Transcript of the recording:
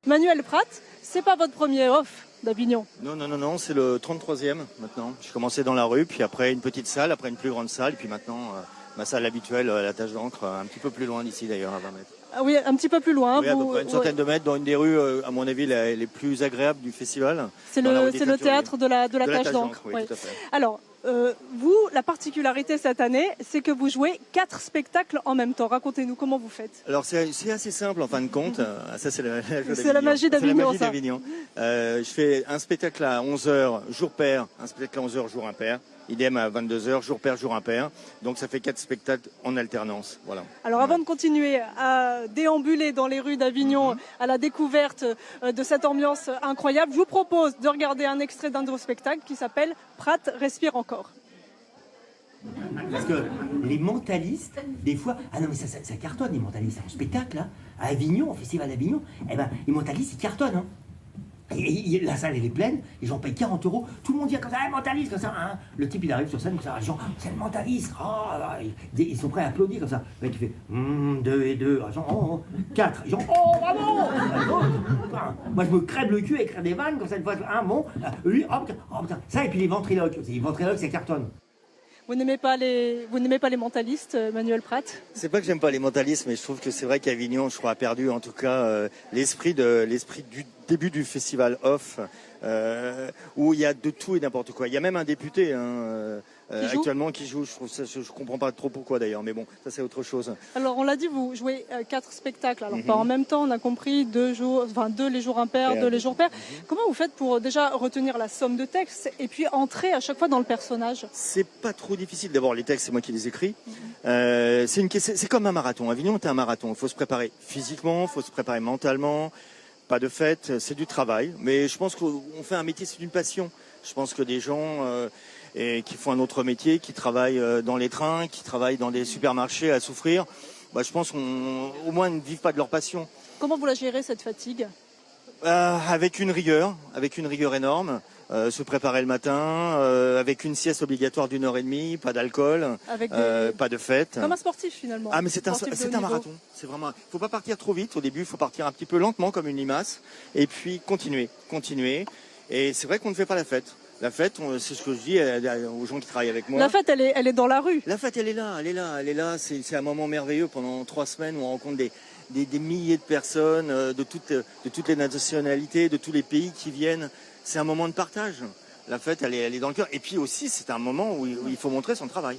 Manuel Prat, c'est pas votre premier off d'Avignon. Non, non, non, non, c'est le 33e maintenant. J'ai commencé dans la rue, puis après une petite salle, après une plus grande salle, et puis maintenant ma salle habituelle, la Tache d'encre, un petit peu plus loin d'ici d'ailleurs, à 20 mètres. Ah oui, un petit peu plus loin. Oui, à peu près une centaine de mètres, dans une des rues, à mon avis, les plus agréables du festival. C'est le théâtre de la Tache d'encre. Oui, oui. tout à fait. Alors, vous, la particularité cette année, c'est que vous jouez 4 spectacles en même temps. Racontez-nous comment vous faites. Alors c'est assez simple en fin de compte. Ça c'est la magie d'Avignon. Je fais un spectacle à 11h, jour pair, un spectacle à 11h, jour impair. Idem à 22h, jour pair, jour impair. Donc ça fait 4 spectacles en alternance. Voilà. Alors avant de continuer à déambuler dans les rues d'Avignon à la découverte de cette ambiance incroyable, je vous propose de regarder un extrait d'un de vos spectacles qui s'appelle Prat respire encore. Parce que les mentalistes, des fois, ah non mais ça cartonne les mentalistes, en spectacle, là, à Avignon, au festival d'Avignon, eh ben les mentalistes ils cartonnent, hein. Et la salle elle est pleine, les gens payent 40 €, tout le monde dit comme ça, mentaliste, comme ça, hein. Le type il arrive sur scène comme ça, les gens, c'est le mentaliste, oh, ils sont prêts à applaudir comme ça. Le mec il fait 2 et 2, 4, ils gens, oh bravo. Moi je me crève le cul à écrire des vannes comme ça, une fois, bon, lui, hop, oh putain, ça et puis les ventriloques ça cartonne. Vous n'aimez pas les mentalistes, Manuel Prat? C'est pas que j'aime pas les mentalistes, mais je trouve que c'est vrai qu'Avignon, je crois, a perdu en tout cas l'esprit du début du festival off, où il y a de tout et n'importe quoi. Il y a même un député actuellement qui joue. Je comprends pas trop pourquoi d'ailleurs, mais bon, ça c'est autre chose. Alors on l'a dit, vous jouez 4 spectacles. Alors pas en même temps, on a compris 2 les jours impairs, 2 les jours pairs. Comment vous faites pour déjà retenir la somme de textes et puis entrer à chaque fois dans le personnage? C'est pas trop difficile. D'abord, les textes, c'est moi qui les écris. C'est comme un marathon. Avignon est un marathon. Il faut se préparer physiquement, il faut se préparer mentalement. Pas de fête, c'est du travail. Mais je pense qu'on fait un métier, c'est une passion. Je pense que des gens qui font un autre métier, qui travaillent dans les trains, qui travaillent dans des supermarchés à souffrir, je pense qu'au moins ne vivent pas de leur passion. Comment vous la gérez cette fatigue? Avec une rigueur énorme. Se préparer le matin, avec une sieste obligatoire d'1 h 30, pas d'alcool, pas de fête. Comme un sportif finalement. Ah mais c'est un marathon. C'est vraiment. Il faut pas partir trop vite au début. Il faut partir un petit peu lentement comme une limace, et puis continuer. Et c'est vrai qu'on ne fait pas la fête. La fête, c'est ce que je dis aux gens qui travaillent avec moi. La fête, elle est dans la rue. La fête, elle est là. C'est un moment merveilleux pendant 3 semaines où on rencontre des milliers de personnes de toutes les nationalités, de tous les pays qui viennent. C'est un moment de partage. La fête, elle est dans le cœur. Et puis aussi, c'est un moment où il faut montrer son travail.